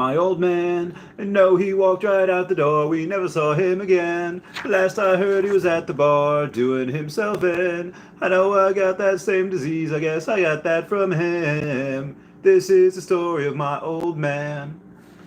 My old man, and no, he walked right out the door. We never saw him again. Last I heard, he was at the bar doing himself in. I know I got that same disease. I guess I got that from him. This is the story of my old man,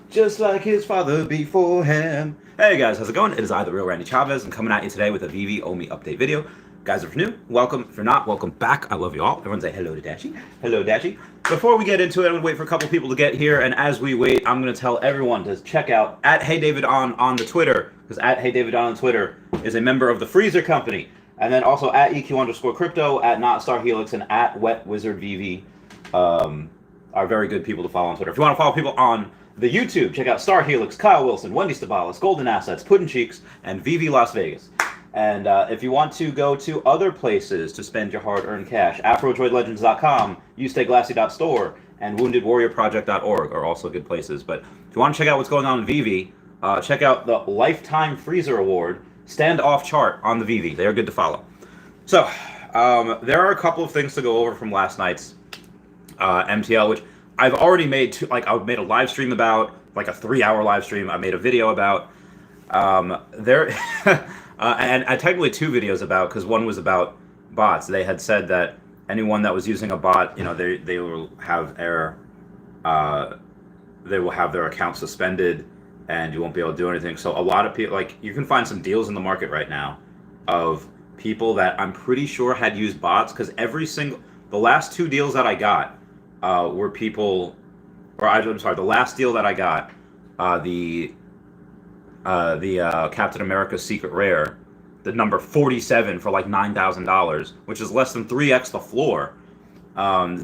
just like his father before him. Hey guys, how's it going? It is I, the real Randy Chavez. I'm coming at you today with a Veve Owe Me update video. Guys, if you're new, welcome. If you're not, welcome back. I love you all. Everyone say hello to Dashi. Hello, Dashi. Before we get into it, I'm gonna wait for a couple people to get here, and as we wait, I'm gonna tell everyone to check out at HeyDavid on the Twitter, because at HeyDavid on Twitter is a member of the Freezer Company, and then also at EQ_crypto, at NotStarHelix, and at WetWizardVV are very good people to follow on Twitter. If you want to follow people on the YouTube, check out Star Helix, Kyle Willson, Wendy Stibalis, Golden Assets, Puddin' Cheeks, and Veve Las Vegas. And if you want to go to other places to spend your hard-earned cash, AfroDroidLegends.com, YouStayGlassy.store, and WoundedWarriorProject.org are also good places. But if you want to check out what's going on in Veve, check out the Lifetime Freezer Award standoff chart on the Veve. They are good to follow. So there are a couple of things to go over from last night's MTL, which I've already made. I've made a live stream about, like a 3-hour live stream. I made a video about there. And I technically 2 videos about, because one was about bots. They had said that anyone that was using a bot, they will have their account suspended, and you won't be able to do anything. So a lot of people, like, you can find some deals in the market right now of people that I'm pretty sure had used bots, because the last 2 deals that I got were people, I'm sorry, the last deal that I got, the Captain America Secret Rare, the number 47 for like $9,000, which is less than 3x the floor.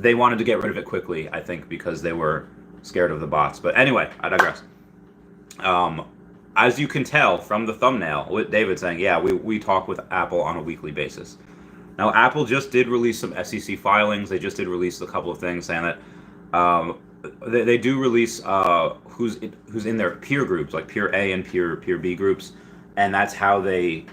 They wanted to get rid of it quickly, I think, because they were scared of the bots. But anyway, I digress. As you can tell from the thumbnail, with David saying, yeah, we talk with Apple on a weekly basis. Now, Apple just did release some SEC filings. They just did release a couple of things saying that they do release who's in their peer groups, like peer A and peer B groups, and that's how they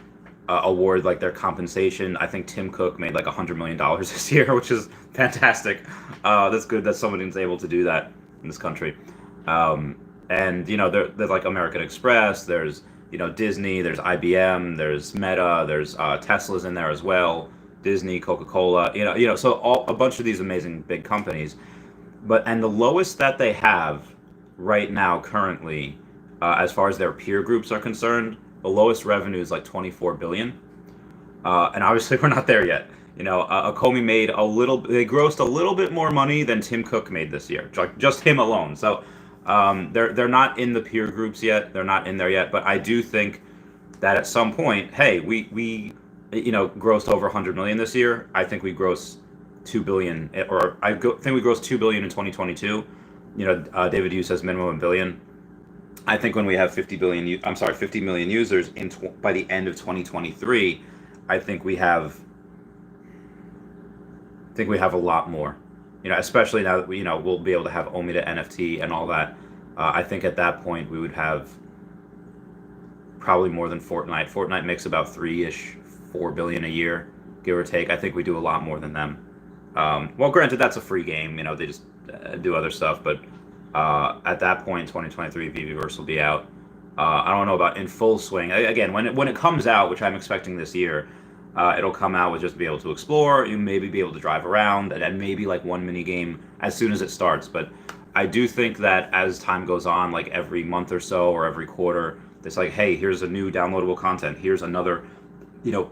award like their compensation. I think Tim Cook made like $100 million this year, which is fantastic. That's good that somebody's able to do that in this country. And there's like American Express, there's Disney, there's IBM, there's Meta, there's Tesla's in there as well, Disney, Coca-Cola, so a bunch of these amazing big companies. And the lowest that they have right now currently, as far as their peer groups are concerned, the lowest revenue is like $24 billion. And obviously we're not there yet. Comey made they grossed a little bit more money than Tim Cook made this year, just him alone. So they're not in the peer groups yet. They're not in there yet. But I do think that at some point, hey, we grossed over 100 million this year. I think we grossed 2 billion, think we grossed 2 billion in 2022. David Yu says minimum $1 billion. I think when we have 50 million users by the end of 2023, I think we have a lot more. Especially now that we'll be able to have Omi to NFT and all that. I think at that point we would have probably more than Fortnite. Fortnite makes about 4 billion a year, give or take. I think we do a lot more than them. Well, granted, that's a free game. They just do other stuff. But at that point, 2023, Veveverse will be out. I don't know about in full swing. Again, when it comes out, which I'm expecting this year, it'll come out with just be able to explore. You maybe be able to drive around, and maybe like one mini game as soon as it starts. But I do think that as time goes on, like every month or so or every quarter, it's like, hey, here's a new downloadable content. Here's another,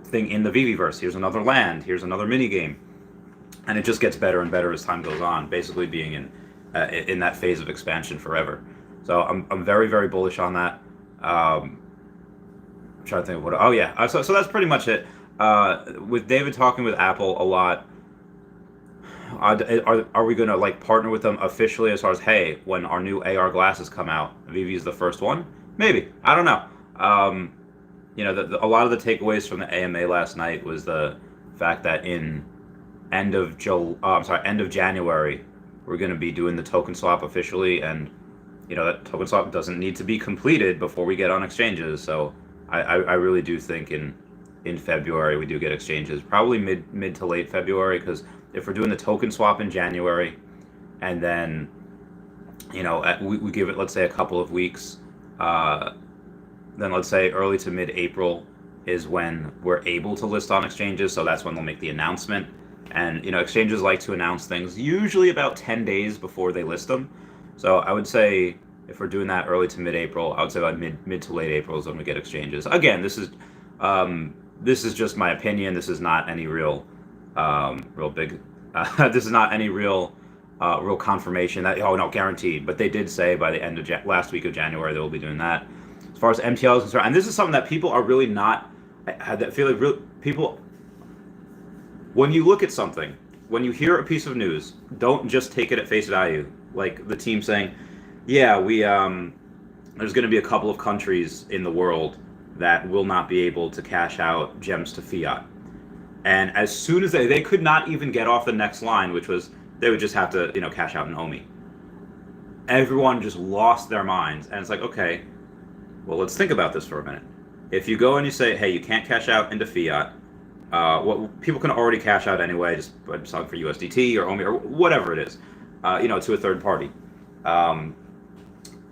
thing in the Veveverse. Here's another land. Here's another mini game. And it just gets better and better as time goes on, basically being in that phase of expansion forever. So I'm very, very bullish on that. I'm trying to think of what. Oh yeah, so that's pretty much it. With David talking with Apple a lot, are we gonna like partner with them officially as far as, hey, when our new AR glasses come out, Veve is the first one? Maybe, I don't know. A lot of the takeaways from the AMA last night was the fact that in end of January, we're going to be doing the token swap officially, and that token swap doesn't need to be completed before we get on exchanges. So I really do think in February we do get exchanges, probably mid to late February, because if we're doing the token swap in January, and then We give it, let's say, a couple of weeks. Then let's say early to mid-April is when we're able to list on exchanges. So that's when they'll make the announcement. And, exchanges like to announce things usually about 10 days before they list them. So I would say if we're doing that early to mid-April, I would say about mid to late April is when we get exchanges. Again, this is just my opinion. This is not any real big. This is not any real confirmation that no, guaranteed. But they did say by the end of last week of January they will be doing that. As far as MTL is concerned, and this is something that people are really not. I feel like people. When you look at something, when you hear a piece of news, don't just take it at face value. Like the team saying, "Yeah, there's going to be a couple of countries in the world that will not be able to cash out gems to fiat." And as soon as they could not even get off the next line, which was they would just have to cash out in OMI. Everyone just lost their minds, and it's like, okay, well, let's think about this for a minute. If you go and you say, hey, you can't cash out into fiat, what people can already cash out anyway, just selling for USDT or OMI or whatever it is, to a third party.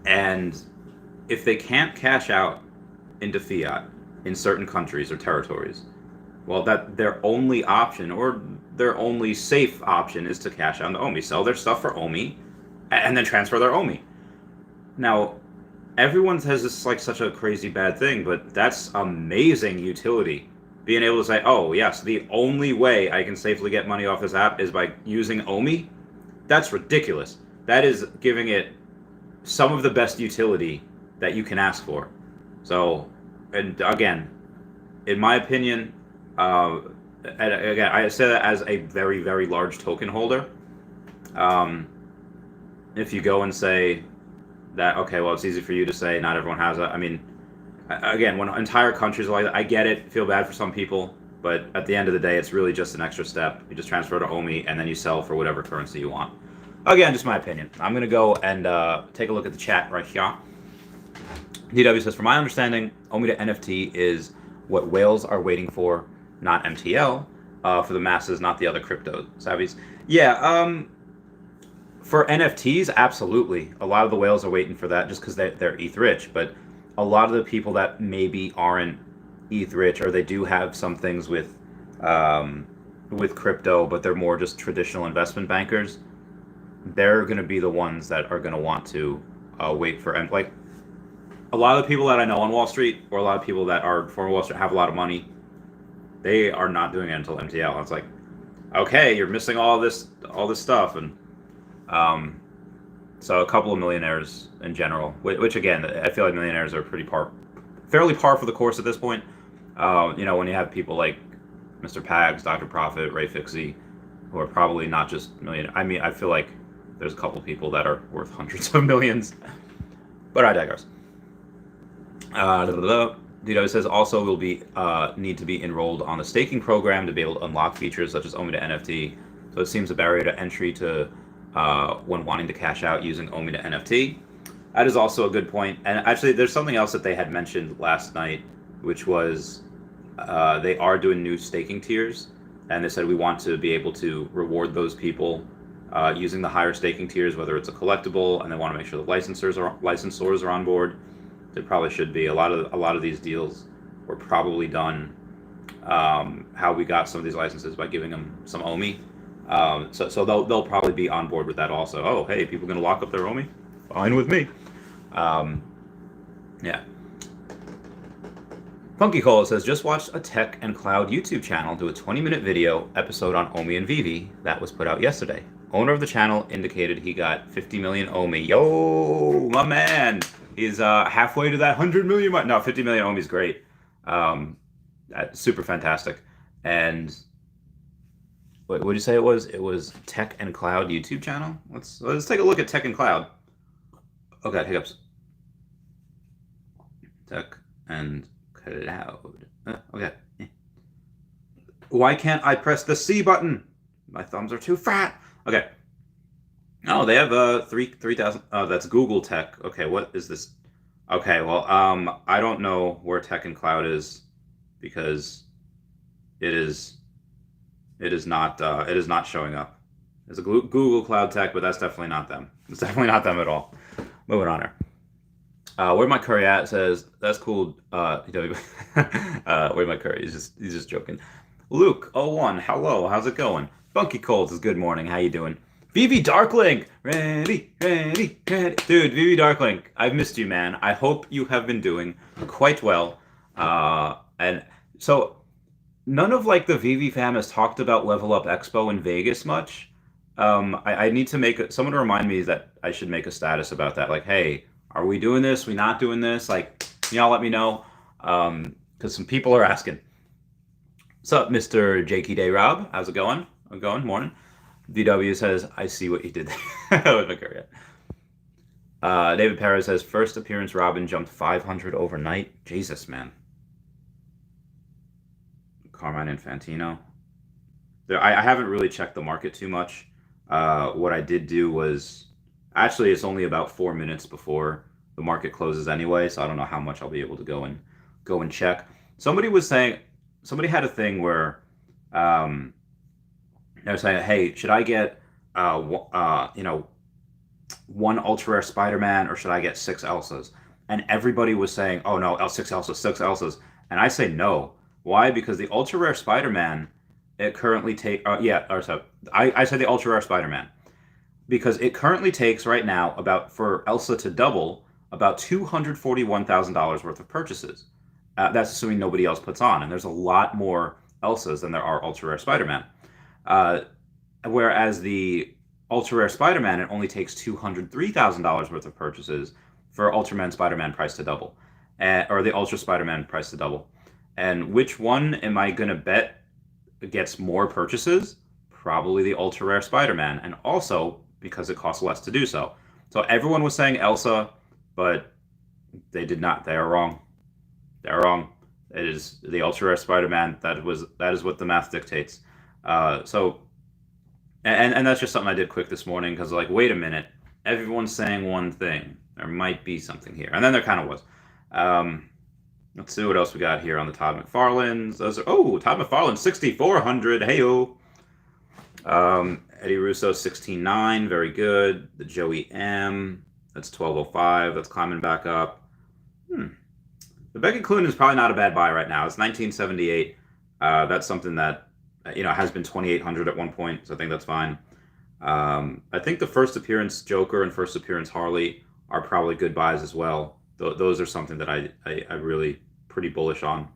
And if they can't cash out into fiat in certain countries or territories, well, that their only option or their only safe option is to cash out into OMI, sell their stuff for OMI, and then transfer their OMI. Now, everyone has this like such a crazy bad thing, but that's amazing utility. Being able to say, oh yes, the only way I can safely get money off this app is by using OMI. That's ridiculous. That is giving it some of the best utility that you can ask for. So, and again, in my opinion, and again, I say that as a very, very large token holder. If you go and say that, okay, well, it's easy for you to say not everyone has it. I mean, again, when entire countries are like that, I get it, feel bad for some people, but at the end of the day, it's really just an extra step. You just transfer to OMI, and then you sell for whatever currency you want. Again, just my opinion. I'm going to go and take a look at the chat right here. DW says, from my understanding, OMI to NFT is what whales are waiting for, not MTL, for the masses, not the other crypto savvies. Yeah, for NFTs, absolutely. A lot of the whales are waiting for that just because they're ETH rich. But a lot of the people that maybe aren't ETH rich, or they do have some things with crypto, but they're more just traditional investment bankers, they're going to be the ones that are going to want to wait for, and like a lot of the people that I know on Wall Street, or a lot of people that are from Wall Street have a lot of money, they are not doing it until MTL. It's like, okay, you're missing all this stuff. And so a couple of millionaires in general, which again, I feel like millionaires are fairly par for the course at this point. When you have people like Mr. Pags, Dr. Profit, Ray Fixie, who are probably not just millionaires. I mean, I feel like there's a couple of people that are worth hundreds of millions, but I digress. Dito says also will be need to be enrolled on the staking program to be able to unlock features such as OMI to NFT. So it seems a barrier to entry to when wanting to cash out using OMI to NFT. That is also a good point. And actually, there's something else that they had mentioned last night, which was they are doing new staking tiers, and they said we want to be able to reward those people using the higher staking tiers, whether it's a collectible, and they want to make sure the licensors are on board. There probably should be a lot of these deals were probably done how we got some of these licenses by giving them some OMI. So they'll probably be on board with that also. Oh, hey, people going to lock up their OMI? Fine with me. Yeah. Funky Cola says, just watched a tech and cloud YouTube channel do a 20-minute video episode on OMI and Veve that was put out yesterday. Owner of the channel indicated he got 50 million OMI. Yo, my man. He's halfway to that 100 million mark. No, 50 million OMI is great. Super fantastic. And what did you say it was? It was Tech and Cloud YouTube channel. Let's take a look at Tech and Cloud. Oh god, hiccups. Tech and Cloud. Okay. Why can't I press the C button? My thumbs are too fat. Okay. Oh, they have 3,000. Oh, that's Google Tech. Okay, what is this? Okay, well, I don't know where Tech and Cloud is because it is not showing up. It's a Google Cloud Tech, but that's definitely not them. It's definitely not them at all. Moving on here. Where my curry at says that's cool. Where my curry? He's just joking. Luke 01, hello. How's it going? Funky Cold says good morning. How you doing? Veve Darklink, ready, ready, ready. Dude, Veve Darklink, I've missed you, man. I hope you have been doing quite well. And so none of like the Veve fam has talked about Level Up Expo in Vegas much. I need to someone to remind me that I should make a status about that. Like, hey, are we doing this? We not doing this? Like, y'all let me know. Because some people are asking. What's up, Mr. Jakey Day Rob? How's it going? I'm going. Morning. DW says, I see what you did there with McCurry. David Perez says, first appearance, Robin jumped 500 overnight. Jesus, man. Carmine Infantino. I haven't really checked the market too much. What I did do was, actually, it's only about 4 minutes before the market closes anyway, so I don't know how much I'll be able to go and check. Somebody had a thing where they were saying, hey, should I get one ultra rare Spider-Man or should I get 6 Elsas? And everybody was saying, oh no, 6 Elsas, 6 Elsas. And I say no. Why? Because the ultra rare Spider-Man, it currently takes, I said the ultra rare Spider-Man because it currently takes right now for Elsa to double about $241,000 worth of purchases. That's assuming nobody else puts on, and there's a lot more Elsas than there are ultra rare Spider-Man. Whereas the ultra rare Spider-Man, it only takes $203,000 worth of purchases for Ultraman Spider-Man price to double, or the Ultra Spider-Man price to double. And which one am I gonna bet gets more purchases? Probably the ultra rare Spider-Man, and also because it costs less to do so. So everyone was saying Elsa, but they did not. They are wrong. They're wrong. It is the ultra rare Spider-Man. That is what the math dictates. And that's just something I did quick this morning because like, wait a minute, everyone's saying one thing. There might be something here, and then there kind of was. Let's see what else we got here on the Todd McFarlane's. Todd McFarlane 6,400. Heyo. Eddie Russo 16.9. Very good. The Joey M. That's 12.05. That's climbing back up. The Beckett Clune is probably not a bad buy right now. It's 1978. That's something that has been 2,800 at one point, so I think that's fine. I think the first appearance Joker and first appearance Harley are probably good buys as well. Those are something that I really pretty bullish on.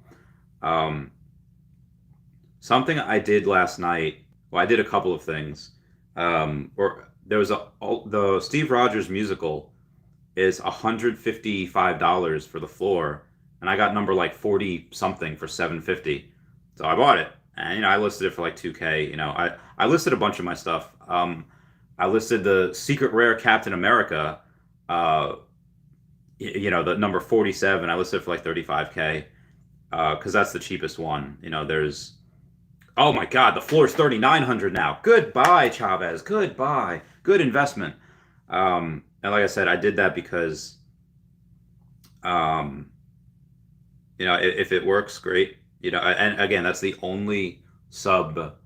Something I did last night. Well, I did a couple of things. Or there was the Steve Rogers musical is $155 for the floor, and I got number like 40 something for $750. So I bought it, and I listed it for like $2K. I listed a bunch of my stuff. I listed the secret rare Captain America. The number 47, I listed for like $35K because that's the cheapest one. There's, oh my God, the floor is $3,900 now. Goodbye, Chavez. Goodbye. Good investment. And like I said, I did that because, if it works, great. And again, that's the only sub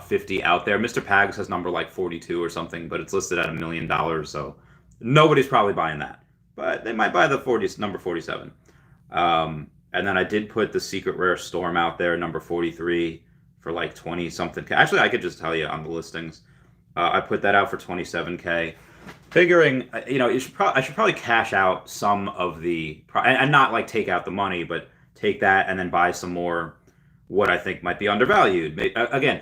50 out there. Mr. Pags has number like 42 or something, but it's listed at $1 million, so nobody's probably buying that. But they might buy the number 47. And then I did put the secret rare Storm out there, number 43, for like 20 something. Actually, I could just tell you on the listings. I put that out for 27K, figuring I should probably cash out some of the and not like take out the money, but take that and then buy some more what I think might be undervalued. Again,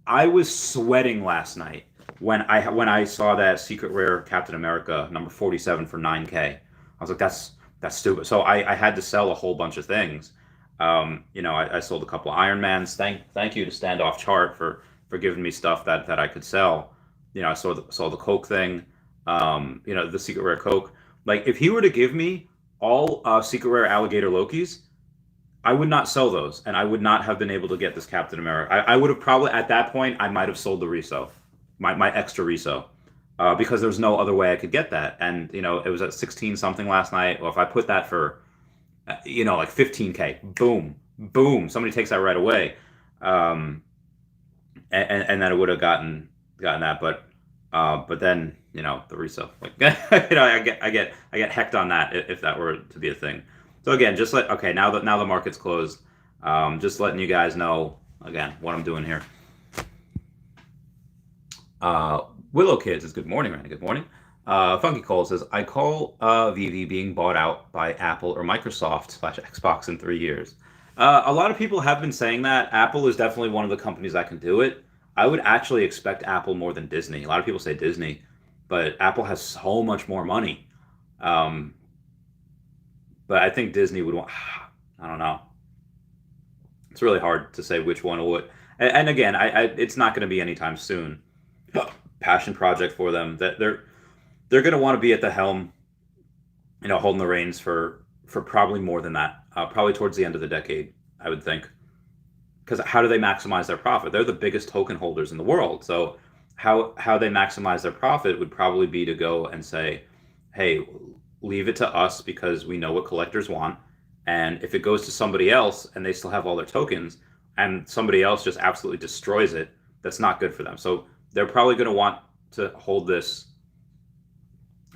I was sweating last night when I saw that secret rare Captain America number 47 for 9K. I was like, that's stupid. So I had to sell a whole bunch of things. I sold a couple of Ironmans. Thank you to Standoff Chart for giving me stuff that I could sell. I sold the Coke thing. The secret rare Coke. Like if he were to give me all secret rare alligator Lokis, I would not sell those, and I would not have been able to get this Captain America. I would have probably, at that point, I might have sold the Reso, my extra Reso, because there was no other way I could get that. And, it was at 16 something last night. Well, if I put that for, like 15K, boom, somebody takes that right away. And then it would have gotten that. But But then the resale, like I get hecked on that if that were to be a thing. So again, just okay, now that the market's closed, just letting you guys know again what I'm doing here. Willow Kids says, good morning, Randy. Good morning. Funky Cole says, I call Veve being bought out by Apple or Microsoft / Xbox in 3 years. A lot of people have been saying that. Apple is definitely one of the companies that can do it. I would actually expect Apple more than Disney. A lot of people say Disney, but Apple has so much more money. But I think Disney would want, I don't know. It's really hard to say which one would. And again, it's not going to be anytime soon. Passion project for them that they're going to want to be at the helm, holding the reins for probably more than that. Probably towards the end of the decade, I would think. Because how do they maximize their profit? They're the biggest token holders in the world. So how they maximize their profit would probably be to go and say, hey, leave it to us because we know what collectors want. And if it goes to somebody else and they still have all their tokens and somebody else just absolutely destroys it, that's not good for them. So they're probably going to want to hold this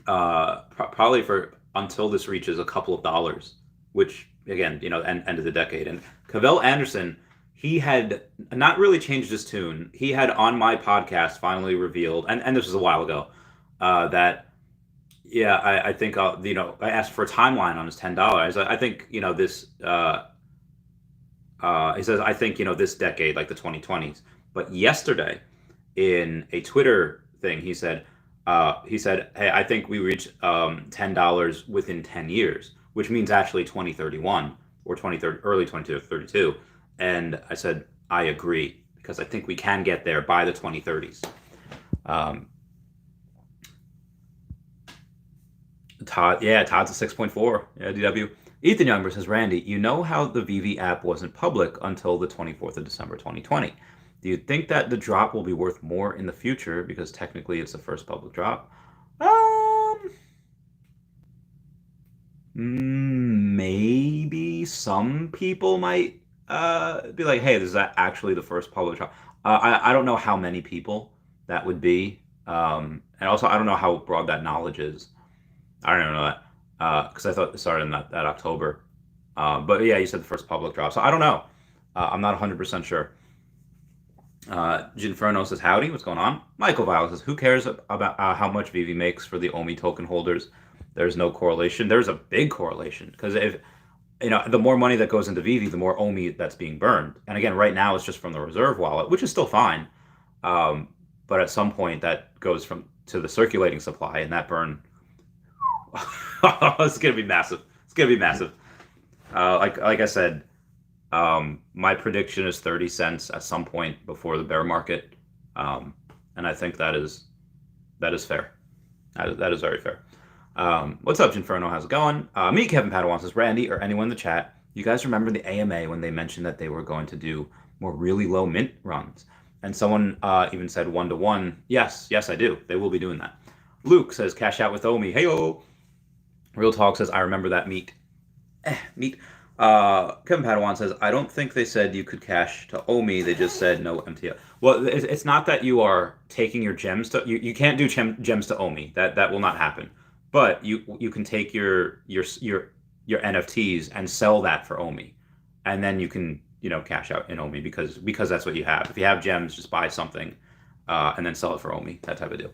probably for until this reaches a couple of dollars, which again, end of the decade. And Cavell Anderson, he had not really changed his tune. He had on my podcast finally revealed, and this was a while ago, that I think I asked for a timeline on his $10. I think this. He says I think this decade, like the 2020s. But yesterday, in a Twitter thing, he said, hey, I think we reach $10 within 10 years, which means actually 2031 or 2030, early 2032. And I said, I agree, because I think we can get there by the 2030s. Todd's a 6.4. Yeah, DW. Ethan Youngberg says, Randy, you know how the Veve app wasn't public until the 24th of December 2020. Do you think that the drop will be worth more in the future because technically it's the first public drop? Maybe some people might be like, hey, this is actually the first public drop. I don't know how many people that would be. And also, I don't know how broad that knowledge is. I don't even know that because I thought it started in that October. But yeah, you said the first public drop. So I don't know. I'm not 100% sure. Ginferno says, howdy, what's going on? Michael Vile says, who cares about how much Veve makes for the OMI token holders? There's no correlation. There's a big correlation because if the more money that goes into Veve, the more OMI that's being burned. And again, right now it's just from the reserve wallet, which is still fine. But at some point that goes to the circulating supply, and that burn, it's gonna be massive. It's gonna be massive. Like I said, my prediction is 30 cents at some point before the bear market, and I think that is fair. That is very fair. What's up, Ginferno? How's it going? Me, Kevin Padawan says, Randy, or anyone in the chat, you guys remember the AMA when they mentioned that they were going to do more really low mint runs? And someone even said 1-to-1. Yes, I do. They will be doing that. Luke says, cash out with OMI. Hey-o. Real Talk says, I remember that meet. Neat. Kevin Padawan says, I don't think they said you could cash to OMI. They just said no MTL. Well, it's not that you are taking your gems to... You can't do gems to OMI. That will not happen. But you can take your NFTs and sell that for OMI. And then you can, cash out in OMI because that's what you have. If you have gems, just buy something and then sell it for OMI. That type of deal.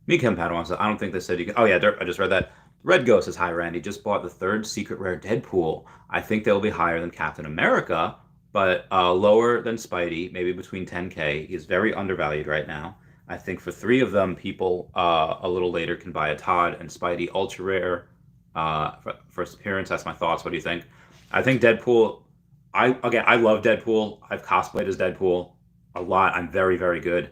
Kevin Padawan says, I don't think they said you can... Oh, yeah, I just read that. Red Ghost says, hi, Randy. Just bought the 3rd secret rare Deadpool. I think they'll be higher than Captain America, but lower than Spidey, maybe between 10K. He's very undervalued right now. I think for 3 of them, people a little later can buy a Todd and Spidey ultra rare first appearance. That's my thoughts. What do you think? I think Deadpool... I love Deadpool. I've cosplayed as Deadpool a lot. I'm very, very good.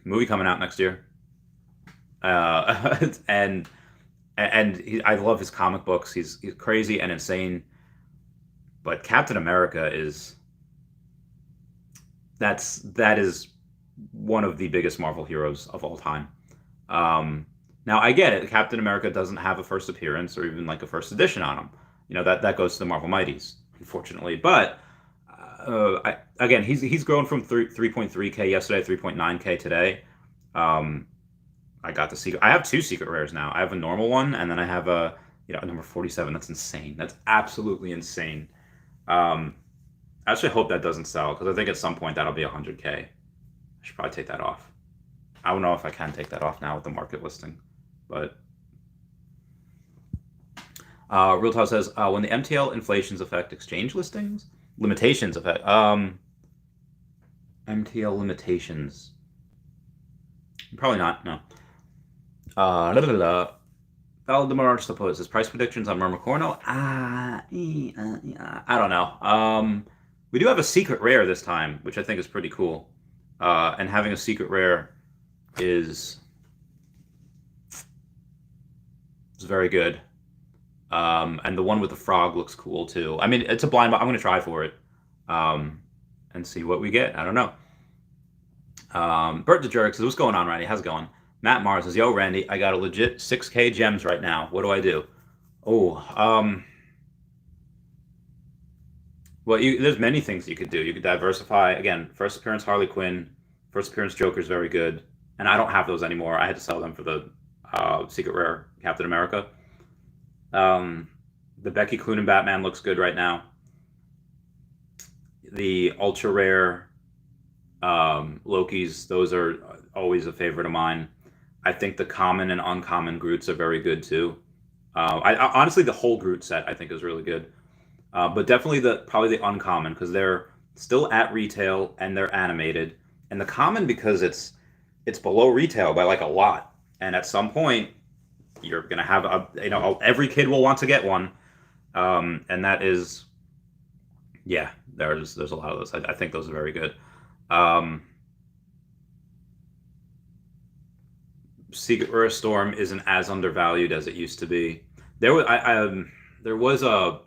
Movie coming out next year. And I love his comic books. He's crazy and insane. But Captain America is one of the biggest Marvel heroes of all time. Now I get it. Captain America doesn't have a first appearance or even like a first edition on him. That goes to the Marvel Mighties, unfortunately. But again, he's grown from 3.3K yesterday, 3.9K today. I got the secret. I have 2 secret rares now. I have a normal one, and then I have a number 47. That's insane. That's absolutely insane. I actually hope that doesn't sell, because I think at some point that'll be 100K. I should probably take that off. I don't know if I can take that off now with the market listing, but Realty says when the MTL inflations affect exchange listings, limitations affect MTL limitations. Probably not. No. Valdemar supposes price predictions on Mermicorno. I don't know. We do have a secret rare this time, which I think is pretty cool. And having a secret rare is very good. And the one with the frog looks cool too. I mean, it's a blind, but I'm going to try for it and see what we get. I don't know. Bert the Jerk says, what's going on, Randy? How's it going? Matt Mars says, yo, Randy, I got a legit 6K gems right now. What do I do? Oh, well, there's many things you could do. You could diversify. Again, first appearance Harley Quinn, first appearance Joker is very good. And I don't have those anymore. I had to sell them for the secret rare Captain America. The Becky Cloonan Batman looks good right now. The ultra rare Lokis, those are always a favorite of mine. I think the common and uncommon Groots are very good too. I honestly, the whole Groot set I think is really good, but definitely probably the uncommon, because they're still at retail and they're animated, and the common because it's below retail by like a lot, and at some point you're gonna have every kid will want to get one, and that is, yeah, there's a lot of those. I think those are very good. Secret Rare Storm isn't as undervalued as it used to be. There was a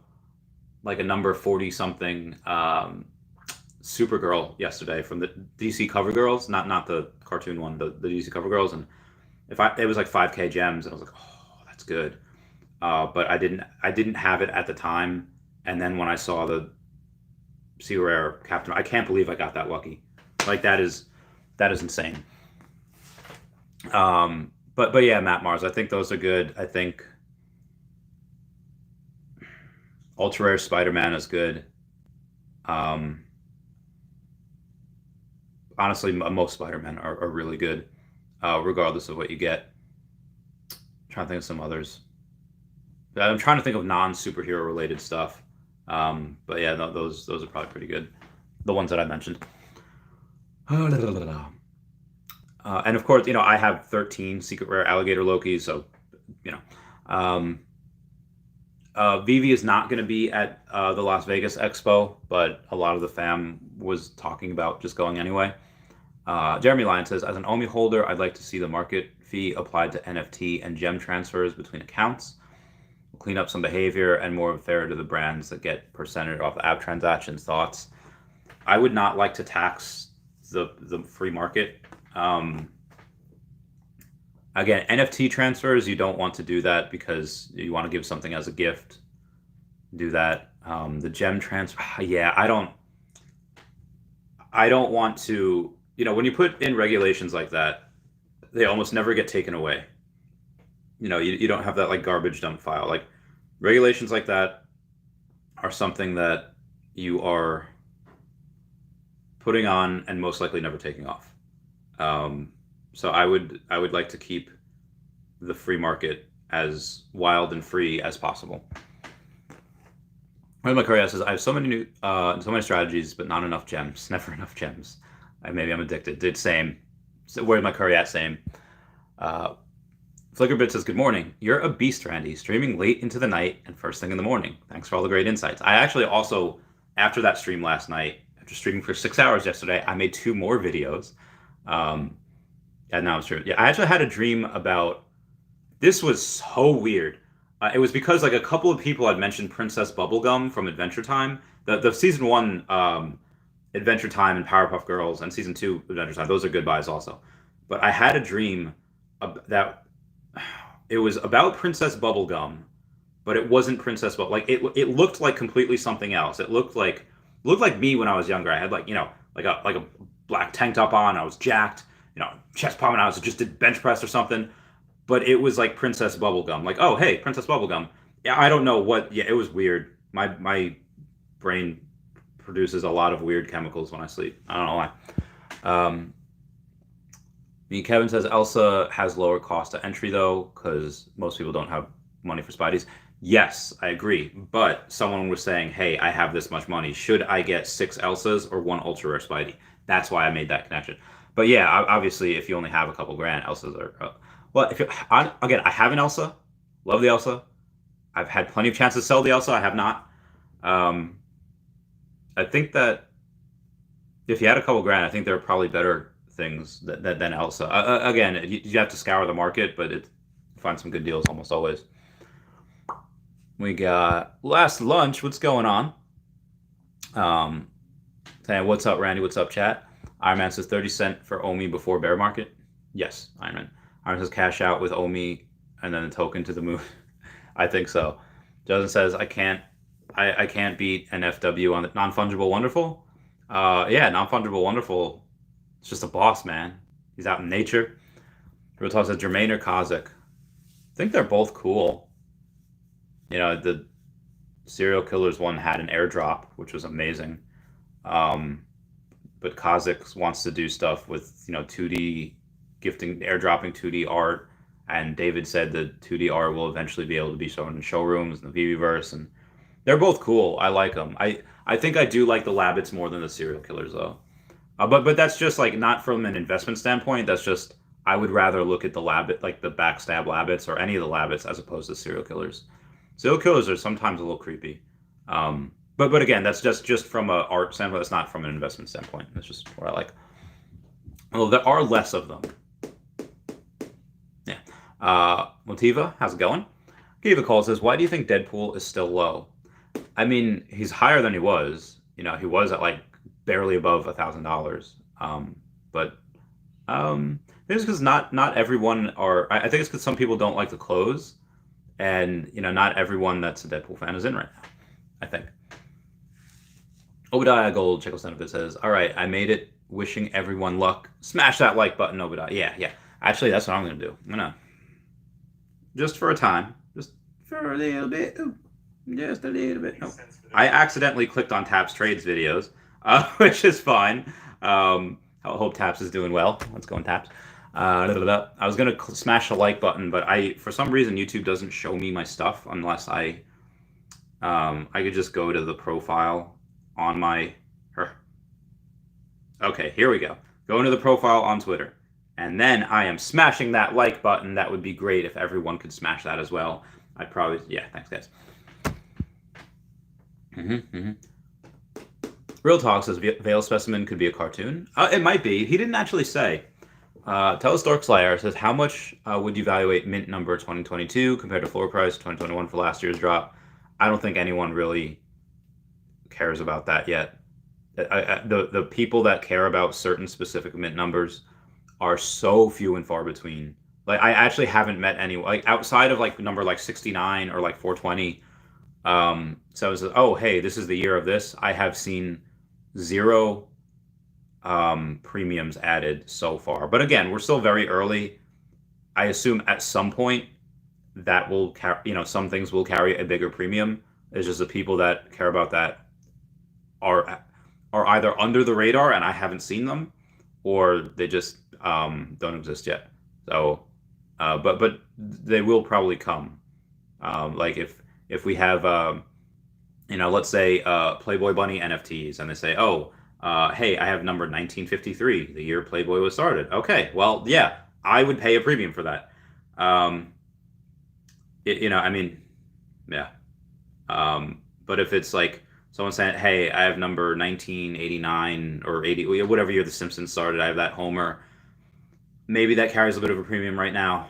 number 40 something Supergirl yesterday from the DC CoverGirls, not the cartoon one, the DC CoverGirls, and it was like 5K gems, and I was like, oh, that's good. But I didn't have it at the time, and then when I saw the Secret Rare Captain, I can't believe I got that lucky. Like that is insane. But yeah, Matt Mars, I think those are good. I think Ultra Rare Spider-Man is good. Honestly, most Spider-Man are really good, regardless of what you get. I'm trying to think of some others. I'm trying to think of non-superhero related stuff. But yeah, those are probably pretty good. The ones that I mentioned. And of course, I have 13 secret rare alligator Lokis, so Veve is not going to be at the Las Vegas Expo, but a lot of the fam was talking about just going anyway. Jeremy Lyon says, as an OMI holder, I'd like to see the market fee applied to NFT and gem transfers between accounts. We'll clean up some behavior and more fair to the brands that get percentage off app transactions. Thoughts? I would not like to tax the free market. Again, NFT transfers, you don't want to do that because you want to give something as a gift. Do that. The gem transfer, yeah, I don't want to, when you put in regulations like that, they almost never get taken away. You don't have that like garbage dump file. Like regulations like that are something that you are putting on and most likely never taking off. So I would like to keep the free market as wild and free as possible. Wendy Stibalis says, I have so many strategies, but not enough gems. Never enough gems. Maybe I'm addicted. Did same. So where's my curry at? Same. Flickerbit says, good morning. You're a beast, Randy. Streaming late into the night and first thing in the morning. Thanks for all the great insights. I actually also, after that stream last night, after streaming for 6 hours yesterday, I made 2 more videos. And now it's true. Yeah, I actually had a dream about, this was so weird. It was because like a couple of people had mentioned Princess Bubblegum from Adventure Time. The season 1 Adventure Time and Powerpuff Girls, and season 2 Adventure Time, those are good buys also. But I had a dream that it was about Princess Bubblegum, but it wasn't Princess Bubble. Like it looked like completely something else. It looked like looked like me when I was younger. I had like a black tank top on. I was jacked, chest pumping. I just did bench press or something. But it was like Princess Bubblegum. Like, oh hey, Princess Bubblegum. Yeah, I don't know what. Yeah, it was weird. My brain produces a lot of weird chemicals when I sleep. I don't know why. Kevin says Elsa has lower cost to entry though, because most people don't have money for Spideys. Yes, I agree. But someone was saying, hey, I have this much money. Should I get 6 Elsas or 1 ultra rare Spidey? That's why I made that connection. But yeah, obviously, if you only have a couple grand, Elsas are. Well, again, I have an Elsa. Love the Elsa. I've had plenty of chances to sell the Elsa. I have not. I think that if you had a couple grand, I think there are probably better things than Elsa. Again, you have to scour the market, but find some good deals almost always. We got Last Lunch. What's going on? Saying, what's up, Randy? What's up, chat? Iron Man says 30 cent for Omi before bear market. Yes, Iron Man. Iron says cash out with Omi and then the token to the moon. I think so. Justin says I can't beat an FW on the non-fungible wonderful. Yeah, non-fungible wonderful. It's just a boss, man. He's out in nature. Real Talk says Jermaine or Kazakh. I think they're both cool. The Serial Killers one had an airdrop, which was amazing. But Kazakh wants to do stuff with 2D gifting, airdropping 2D art, and David said that 2D art will eventually be able to be shown in showrooms in the Veveverse, and they're both cool. I like them. I think I do like the Labbits more than the Serial Killers though. But that's just like not from an investment standpoint. That's just I would rather look at the Labbit, like the backstab Labbits or any of the Labbits, as opposed to Serial Killers. Serial Killers are sometimes a little creepy. But again, that's just from an art standpoint. That's not from an investment standpoint. That's just what I like. Although there are less of them. Yeah. Motiva, how's it going? Gave a call, says, why do you think Deadpool is still low? I mean, he's higher than he was. He was at like barely above $1,000. But I think it's because not everyone are. I think it's because some people don't like the clothes, and not everyone that's a Deadpool fan is in right now. I think. Obadiah Gold Chickle Centipede says, all right, I made it. Wishing everyone luck. Smash that like button, Obadiah. Yeah. Actually, that's what I'm going to do. I'm going to, just for a time, just for a little bit. Just a little bit. No. I accidentally clicked on Taps Trades videos, which is fine. I hope Taps is doing well. Let's go on Taps. I was going to smash the like button, but for some reason, YouTube doesn't show me my stuff unless I could just go to the profile on my... Okay, here we go. Go into the profile on Twitter. And then I am smashing that like button. That would be great if everyone could smash that as well. I'd probably... Yeah, thanks, guys. Real Talk says Veil Specimen could be a cartoon. It might be. He didn't actually say. Telestork Slayer says, how much would you evaluate mint number 2022 compared to floor price 2021 for last year's drop? I don't think anyone really cares about that yet. The people that care about certain specific mint numbers are so few and far between. Like, I actually haven't met anyone, like, outside of like number like 69 or like 420. So it's, oh, hey, this is the year of this. I have seen 0 premiums added so far. But again, we're still very early. I assume at some point that will some things will carry a bigger premium. It's just the people that care about that are either under the radar and I haven't seen them, or they just don't exist yet. So, but they will probably come. Like if we have, let's say Playboy Bunny NFTs, and they say, oh, hey, I have number 1953, the year Playboy was started. Okay, well, yeah, I would pay a premium for that. Yeah. But if it's like someone saying, hey, I have number 1989 or 80, whatever year The Simpsons started, I have that Homer, maybe that carries a bit of a premium right now.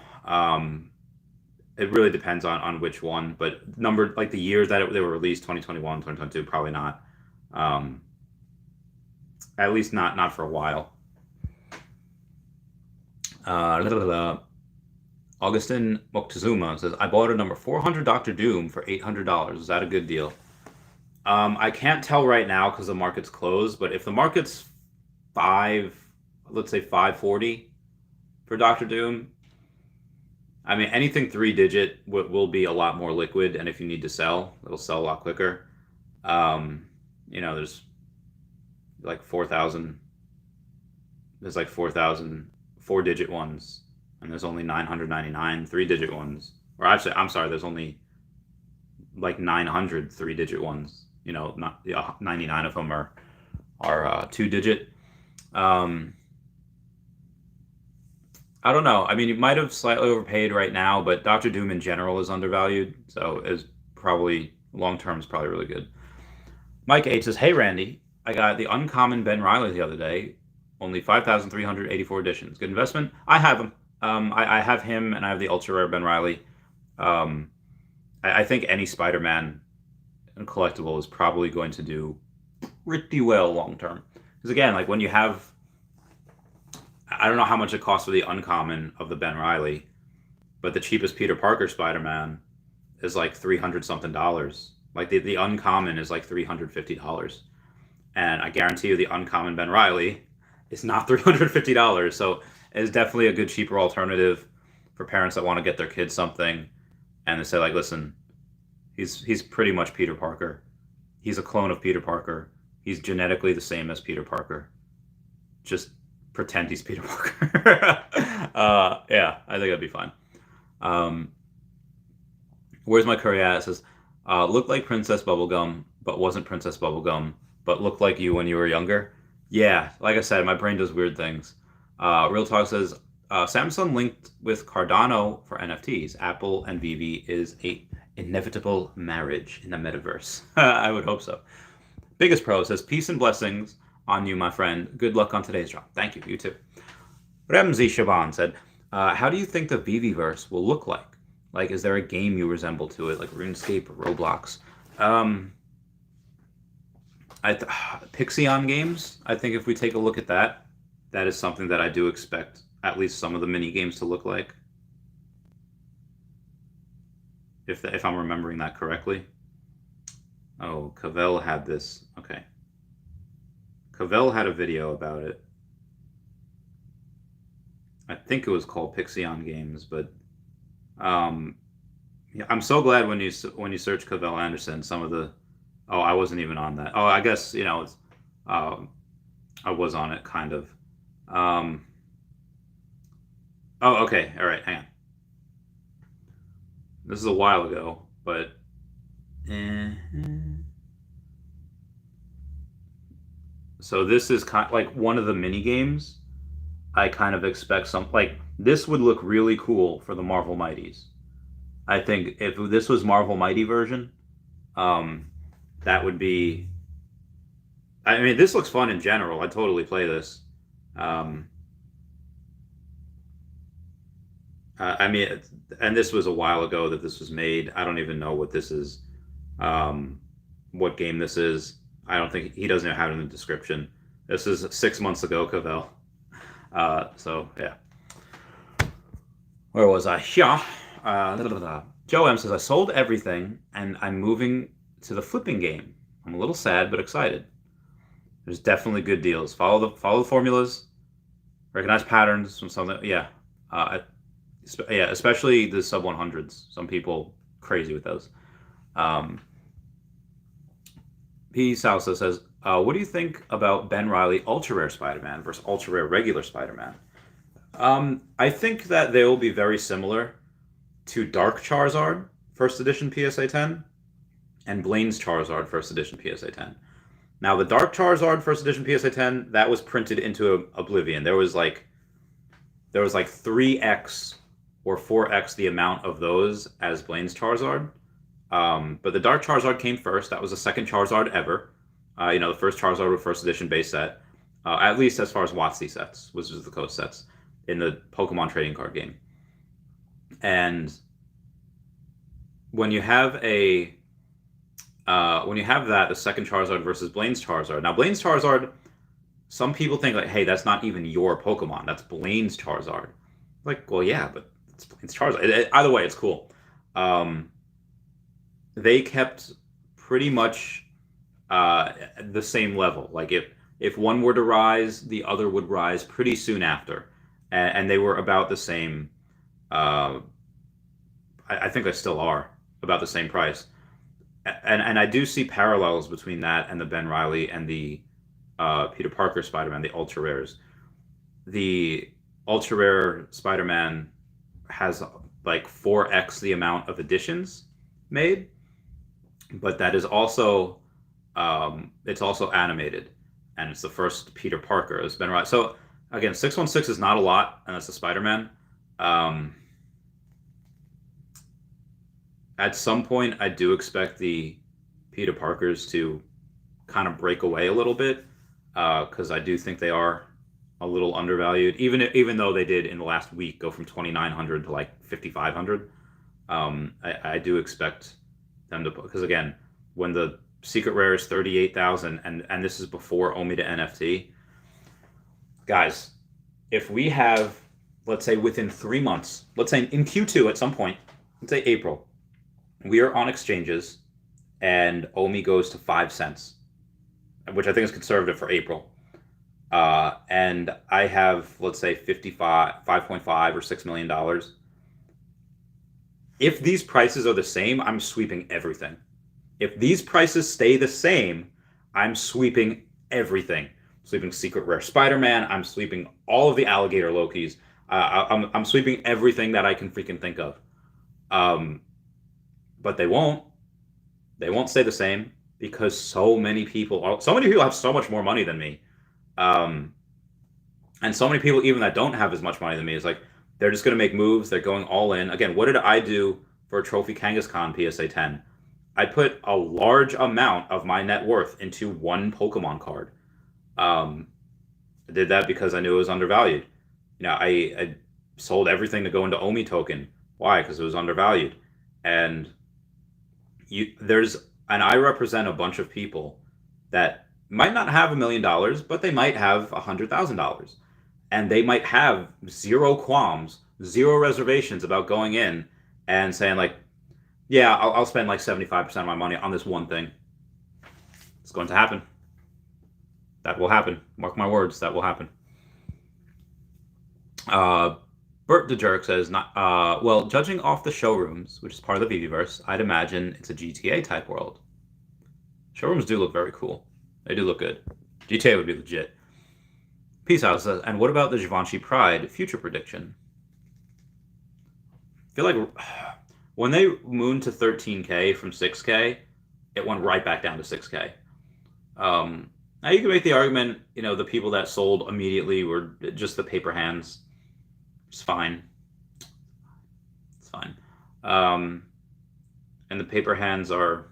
It really depends on which one, but number, like the years that they were released, 2021, 2022, probably not. At least not for a while. Augustin Moctezuma says, I bought a number 400 Dr. Doom for $800. Is that a good deal? I can't tell right now because the market's closed, but if the market's let's say 540 for Doctor Doom, I mean, anything three digit will be a lot more liquid, and if you need to sell, it'll sell a lot quicker. There's like 4,000. There's like 4,000 four-digit ones, and there's only 999 three-digit ones. Or actually, I'm sorry, there's only like 900 three-digit ones. Not 99 of them are two-digit. I don't know. I mean, you might have slightly overpaid right now, but Doctor Doom in general is undervalued, so is probably long term is probably really good. Mike H says, "Hey Randy, I got the uncommon Ben Reilly the other day. Only 5,384 editions. Good investment. I have him. I have him, and I have the ultra rare Ben Reilly. I think any Spider-Man collectible is probably going to do pretty well long term. Because again, like when you have, I don't know how much it costs for the uncommon of the Ben Reilly, but the cheapest Peter Parker Spider-Man is like $300 something. Like the uncommon is like $350, and I guarantee you the uncommon Ben Reilly is not $350. So it's definitely a good cheaper alternative for parents that want to get their kids something, and they say like, listen, he's pretty much Peter Parker. He's a clone of Peter Parker. He's genetically the same as Peter Parker. Just pretend he's Peter Parker. Yeah, I think that'd be fine. Where's my curry at? It says, looked like Princess Bubblegum, but wasn't Princess Bubblegum, but looked like you when you were younger. Yeah, like I said, my brain does weird things. Real Talk says, Samsung linked with Cardano for NFTs. Apple and Veve is a inevitable marriage in the metaverse. I would hope so. Biggest Pro says, peace and blessings on you, my friend. Good luck on today's drop. Thank you. You too. Ramzi Shaban said, how do you think the Veveverse will look like? Like, is there a game you resemble to it, like RuneScape or Roblox? Pixion games, I think if we take a look at that, that is something that I do expect at least some of the mini games to look like. If I'm remembering that correctly. Oh, Cavell had this. Okay. Cavell had a video about it. I think it was called Pixion Games, but yeah, I'm so glad when you search Cavell Anderson, some of the I wasn't even on that. Oh, I guess it's I was on it kind of. Oh, okay, all right, hang on. This is a while ago, but so this is kind of like one of the mini games. I kind of expect like this would look really cool for the Marvel Mighties. I think if this was Marvel Mighty version, that would be. I mean, this looks fun in general. I'd totally play this. I mean, and this was a while ago that this was made. I don't even know what this is, what game this is. I don't think he doesn't even have it in the description. This is 6 months ago, Cavell. So yeah. Where was I? Yeah. Joe M says, I sold everything and I'm moving to the flipping game. I'm a little sad but excited. There's definitely good deals. Follow the formulas, recognize patterns from something. Yeah. Yeah, especially the sub 100s. Some people crazy with those. P. Salsa says, what do you think about Ben Reilly Ultra Rare Spider-Man versus Ultra Rare Regular Spider-Man? I think that they will be very similar to Dark Charizard First Edition PSA 10 and Blaine's Charizard First Edition PSA 10. Now, the Dark Charizard First Edition PSA 10, that was printed into Oblivion. There was like 3x or 4x the amount of those as Blaine's Charizard. But the Dark Charizard came first. That was the second Charizard ever. The first Charizard with First Edition base set, at least as far as WotC sets, which is the Coast sets in the Pokemon trading card game. And when you have that, the second Charizard versus Blaine's Charizard. Now, Blaine's Charizard, some people think like, hey, that's not even your Pokemon. That's Blaine's Charizard. Like, well, yeah, but it's Blaine's Charizard. Either way, it's cool. They kept pretty much the same level. Like if one were to rise, the other would rise pretty soon after, and they were about the same. Uh, I think they still are about the same price, and I do see parallels between that and the Ben Reilly and the Peter Parker Spider-Man, the ultra rares. The ultra rare Spider-Man has like 4x the amount of editions made, but that is also it's also animated, and it's the first Peter Parker has been right. So again, 616 is not a lot, and that's the Spider-Man. Um, at some point, I do expect the Peter Parkers to kind of break away a little bit because I do think they are a little undervalued, even though they did in the last week go from 2,900 to like 5,500. I do expect them to, because again, when the secret rare is 38,000 and this is before Omi to NFT, guys, if we have, let's say within 3 months, let's say in Q2 at some point, let's say April, we are on exchanges and Omi goes to 5 cents, which I think is conservative for April. And I have, let's say, 5.5 or $6 million. If these prices are the same, I'm sweeping everything. If these prices stay the same, I'm sweeping everything. I'm sweeping Secret Rare Spider-Man. I'm sweeping all of the alligator Lokis. I'm sweeping everything that I can freaking think of. But they won't. They won't stay the same because so many people have so much more money than me. And so many people, even that don't have as much money than me, is like, they're just going to make moves. They're going all in. Again, what did I do for a Trophy Kangaskhan PSA 10? I put a large amount of my net worth into one Pokemon card. I did that because I knew it was undervalued. I sold everything to go into Omi token. Why? Because it was undervalued. And I represent a bunch of people that might not have $1 million, but they might have $100,000. And they might have zero qualms, zero reservations about going in and saying like, yeah, I'll spend like 75% of my money on this one thing. It's going to happen. That will happen. Mark my words, that will happen. Bert DeJerk says, well, judging off the showrooms, which is part of the Veveverse, I'd imagine it's a GTA type world. Showrooms do look very cool. They do look good. GTA would be legit. Peace out says, and what about the Givenchy Pride future prediction? I feel like when they mooned to 13K from 6K, it went right back down to 6K. Now you can make the argument, the people that sold immediately were just the paper hands. It's fine. It's fine. And the paper hands are,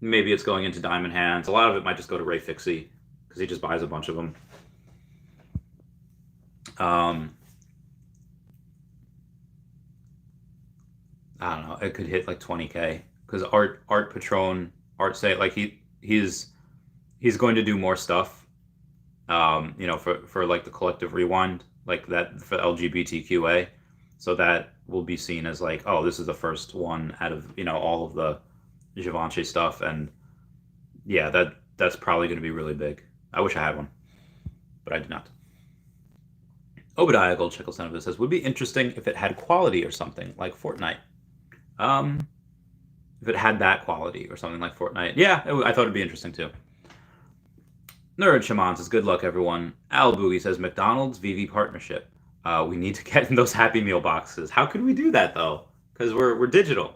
maybe it's going into diamond hands. A lot of it might just go to Ray Fixie because he just buys a bunch of them. I don't know. It could hit like 20K because Art Patron, say like he's going to do more stuff. For like the collective rewind, like that for LGBTQA, so that will be seen as like, oh, this is the first one out of all of the Givenchy stuff, and yeah, that's probably going to be really big. I wish I had one, but I do not. Obadiah Goldchickle Son of it says, would be interesting if it had quality or something like Fortnite. If it had that quality or something like Fortnite, yeah, I thought it'd be interesting too. Nerd Shaman says, good luck, everyone. Al Boogie says, McDonald's Veve partnership. We need to get in those Happy Meal boxes. How could we do that, though? Because we're digital.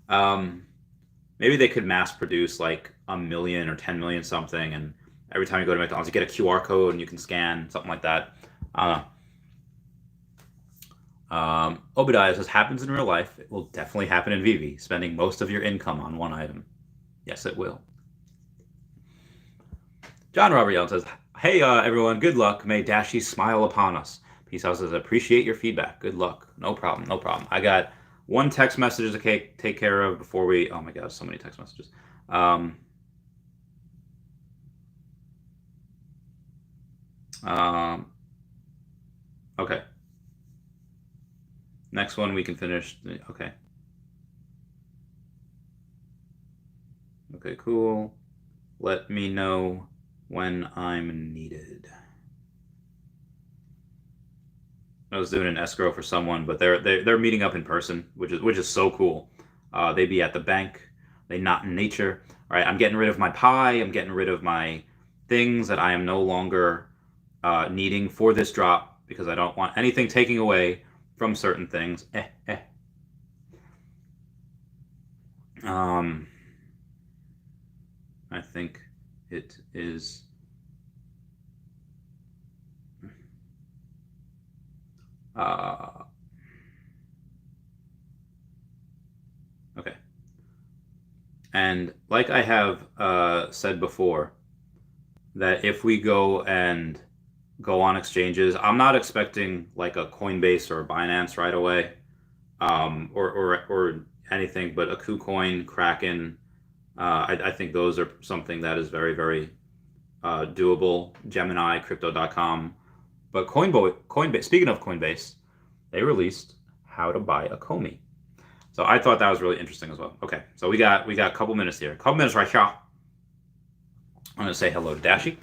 Maybe they could mass produce like 1 million or 10 million something, and every time you go to McDonald's, you get a QR code and you can scan, something like that. I don't know. Obadiah says, happens in real life. It will definitely happen in Veve, spending most of your income on one item. Yes, it will. John Robert Young says, hey, everyone, good luck. May Dashi smile upon us. Peace out says, appreciate your feedback. Good luck. No problem. I got one text message to take care of before we... Oh, my God, so many text messages. Okay. Next one we can finish. Okay. Okay, cool. Let me know when I'm needed. I was doing an escrow for someone, but they're meeting up in person, which is so cool. They be at the bank. They not in nature. All right, I'm getting rid of my pie. I'm getting rid of my things that I am no longer needing for this drop because I don't want anything taking away from certain things. I think it is. Okay. And like I have said before, that if we go on exchanges, I'm not expecting like a Coinbase or a Binance right away, or anything, but a KuCoin, Kraken. I think those are something that is very, very doable. Gemini, Crypto.com. But Coinbase. Speaking of Coinbase, they released how to buy a Comey. So I thought that was really interesting as well. Okay, so we got a couple minutes here. A couple minutes right here. I'm gonna say hello to Dashy.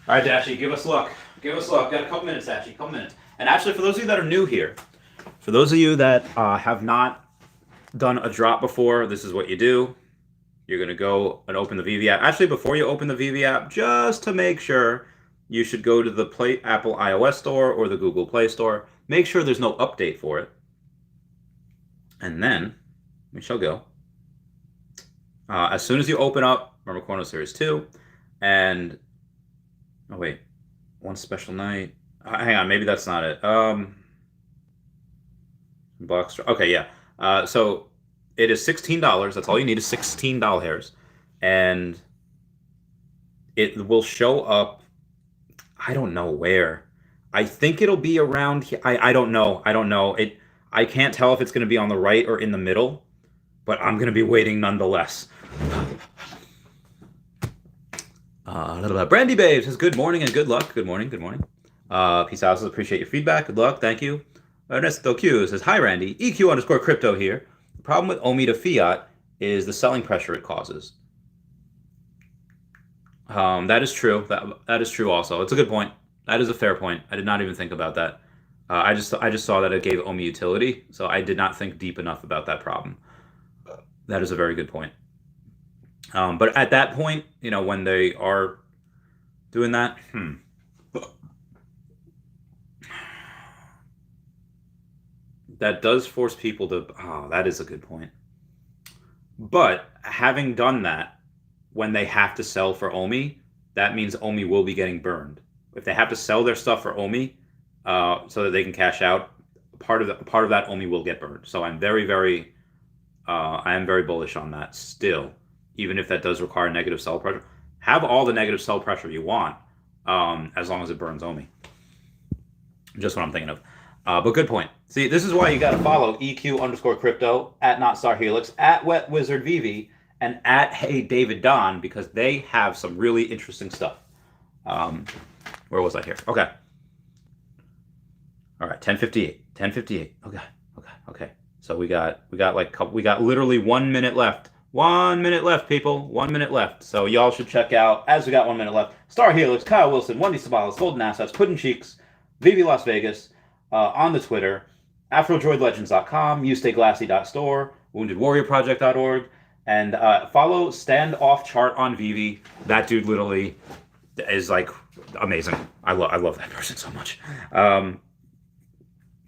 All right, Dashy, give us luck. Give us luck. Got a couple minutes, Dashy. Couple minutes. And actually, for those of you that are new here, for those of you that have not done a drop before, this is what you do. You're gonna go and open the Veve app. Actually, before you open the Veve app, just to make sure, you should go to the Apple iOS store or the Google Play Store. Make sure there's no update for it. And then we shall go. As soon as you open up Mermicorno Series 2, and oh wait, one special night. Hang on, maybe that's not it. Box. Okay, yeah. So it is $16. That's all you need is $16, and it will show up. I don't know where. I think it'll be around here. I don't know. I don't know. I can't tell if it's going to be on the right or in the middle, but I'm going to be waiting nonetheless. Brandy Babe says, good morning and good luck. Good morning. Good morning. Peace out. Appreciate your feedback. Good luck. Thank you. Ernesto Q says, hi, Randy. EQ_crypto here. The problem with OMI to fiat is the selling pressure it causes. That is true. That is true also. It's a good point. That is a fair point. I did not even think about that. I just saw that it gave OMI utility, so I did not think deep enough about that problem. That is a very good point. But at that point, when they are doing that, that does force people to. Oh, that is a good point. But having done that, when they have to sell for OMI, that means OMI will be getting burned. If they have to sell their stuff for OMI, so that they can cash out, part of that OMI will get burned. So I'm very, very, I am very bullish on that still, even if that does require negative sell pressure. Have all the negative sell pressure you want, as long as it burns OMI. Just what I'm thinking of. But good point. See, this is why you got to follow EQ_crypto at NotStarHelix, at Wet Wizard Veve, and at Hey David Don, because they have some really interesting stuff. Where was I here? Okay. All right, 10:58. 10:58. Okay. So we got literally 1 minute left. 1 minute left, people. 1 minute left. So y'all should check out, as we got 1 minute left, Star Helix, Kyle Willson, Wendy Stibalis, Golden Assets, Puddin' Cheeks, Veve Las Vegas, on the Twitter, AfroDroidLegends.com, YouStayGlassy.store, WoundedWarriorProject.org, and follow Standoff Chart on Veve. That dude literally is like amazing. I love that person so much.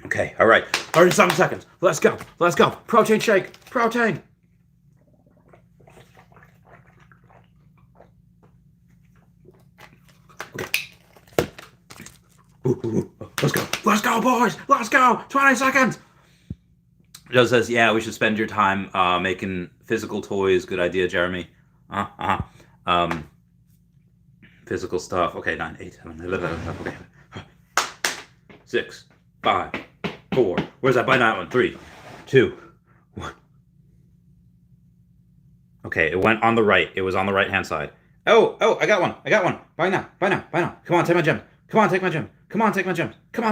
Okay, all right. 37 seconds. Let's go. Protein shake. Protein. Okay. Ooh. Let's go, boys. Let's go. 20 seconds. Joe says, yeah, we should spend your time making physical toys. Good idea, Jeremy. Physical stuff. Okay, 9, 8, 7, okay. 6, 5, 4. Where's that? Buy that one. 3, 2, 1. Okay, it went on the right. It was on the right-hand side. Oh, I got one. Buy now. Come on, take my gem. Come on, take my gem. Do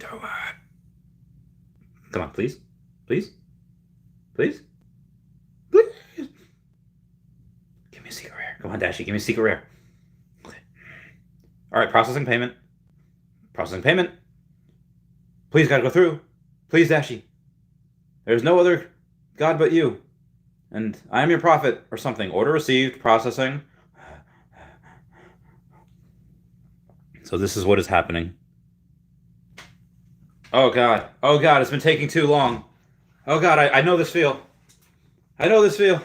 it. Come on, please. Come on, Dashy, give me a secret rare. Okay. All right, processing payment. Processing payment. Please, gotta go through. Please, Dashy. There's no other God but you. And I am your prophet, or something. Order received, processing. So this is what is happening. Oh, God. Oh, God, it's been taking too long. Oh, God, I know this feel. I know this feel.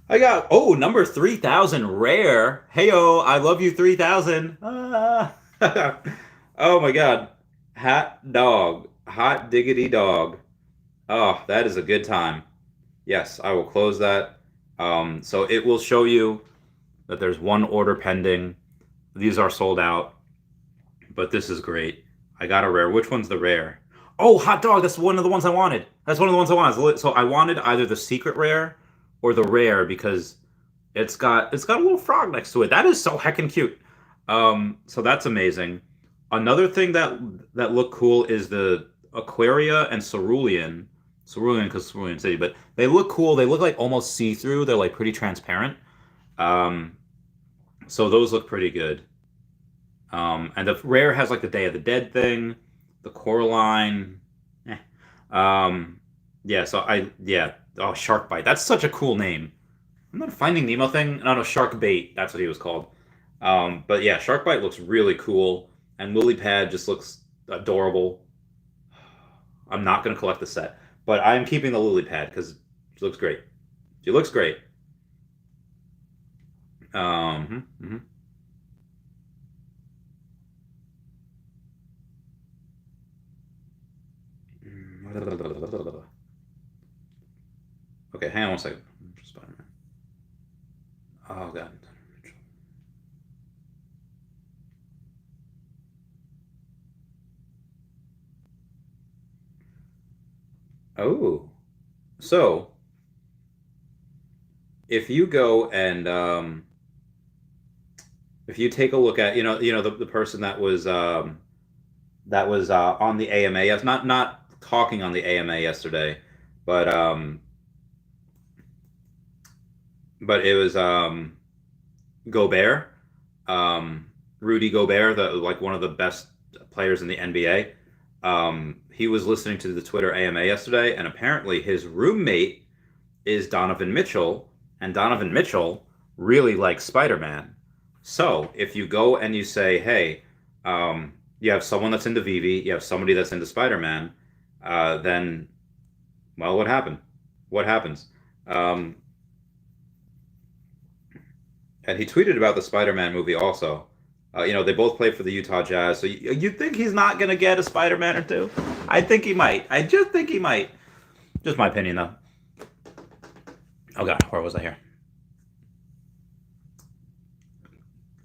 I got, number 3,000 rare. Heyo, I love you 3,000. Ah. Oh, my God. Hot dog. Hot diggity dog. Oh, that is a good time. Yes, I will close that. So it will show you that there's one order pending. These are sold out, but this is great. I got a rare. Which one's the rare? Oh, hot dog. That's one of the ones I wanted. That's one of the ones I wanted. So I wanted either the secret rare or the rare because it's got a little frog next to it. That is so heckin' cute. So that's amazing. Another thing that looked cool is the Aquaria and Cerulean. Cerulean because Cerulean City, but they look cool. They look like almost see-through. They're like pretty transparent. So those look pretty good. And the rare has like the Day of the Dead thing, the Coraline. Yeah, oh, Shark Bite. That's such a cool name. I'm not a Finding Nemo thing. No, Shark Bait. That's what he was called. But yeah, Shark Bite looks really cool. And Lily Pad just looks adorable. I'm not going to collect the set. But I am keeping the Lily Pad because she looks great. She looks great. Okay, hang on one second. Spider-Man. Oh, God. Oh. So, if you go and if you take a look at the person that was on the AMA, not talking on the AMA yesterday, but it was Gobert, Rudy Gobert, like one of the best players in the NBA. He was listening to the Twitter AMA yesterday, and apparently his roommate is Donovan Mitchell, and Donovan Mitchell really likes Spider-Man. So if you go and you say, hey, you have someone that's into Veve, you have somebody that's into Spider-Man, then, well, what happened? What happens? And he tweeted about the Spider-Man movie also. They both play for the Utah Jazz, so you think he's not going to get a Spider-Man or two? I think he might. I just think he might. Just my opinion, though. Oh, God, where was I here?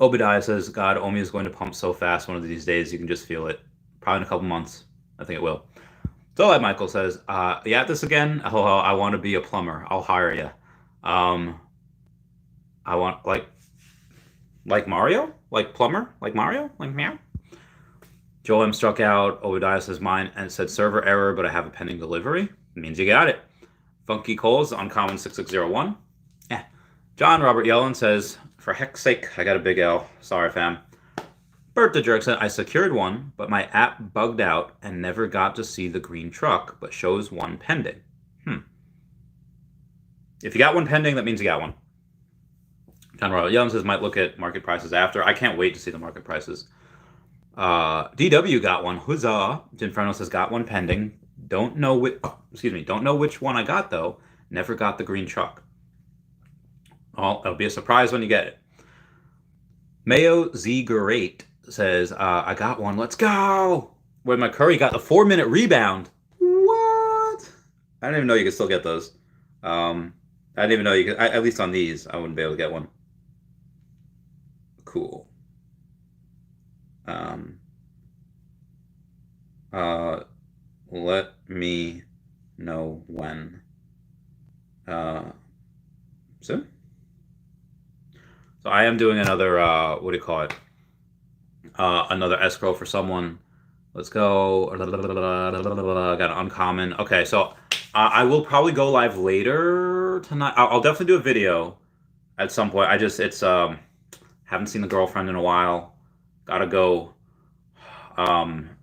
Obadiah says, God, Omi is going to pump so fast one of these days, you can just feel it. Probably in a couple months. I think it will. So, Michael says, you at this again? Oh, I want to be a plumber. I'll hire you. I want, like Mario? Like plumber? Like Mario? Like meow? Joel M struck out. Obadiah says mine and said server error, but I have a pending delivery. It means you got it. Funky Coles, uncommon 6601. Yeah. John Robert Yellen says, for heck's sake, I got a big L. Sorry, fam. Bert the Jerk said, I secured one, but my app bugged out and never got to see the green truck, but shows one pending. If you got one pending, that means you got one. John Robert Yellen says, might look at market prices after. I can't wait to see the market prices. DW got one. Huzzah. Ginferno says, got one pending. Don't know which one I got, though. Never got the green truck. Oh, it'll be a surprise when you get it. Mayo Z Great says, I got one. Let's go. When my Curry got the 4-minute rebound. What? I didn't even know you could still get those. I didn't even know you could, at least on these, I wouldn't be able to get one. Cool. Let me know when. Soon? So I am doing another, what do you call it? Another escrow for someone. Let's go. I got an uncommon. Okay, so I will probably go live later tonight. I'll definitely do a video at some point. It's haven't seen the girlfriend in a while. Gotta go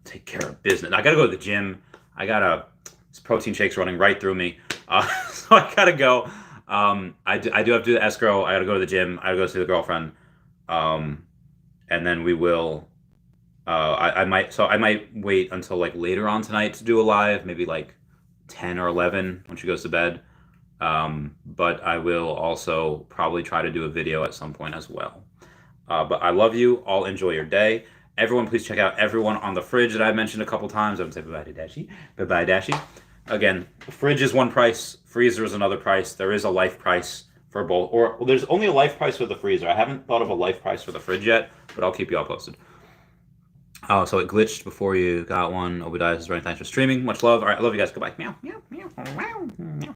take care of business. I gotta go to the gym. This protein shake's running right through me. So I gotta go. I do have to do the escrow. I gotta go to the gym. I gotta go see the girlfriend. And then we will. I might wait until like later on tonight to do a live, maybe like 10 or 11 when she goes to bed. But I will also probably try to do a video at some point as well. But I love you. All enjoy your day. Everyone, please check out everyone on the fridge that I mentioned a couple times. I'm going to say bye-bye to Dashi. Bye-bye, Dashi. Again, the fridge is one price. Freezer is another price. There is a life price for both. Or well, there's only a life price for the freezer. I haven't thought of a life price for the fridge yet, but I'll keep you all posted. Oh, so it glitched before you got one. Obadiah is running. Thanks for streaming. Much love. All right, I love you guys. Goodbye. Meow, meow, meow, meow, meow.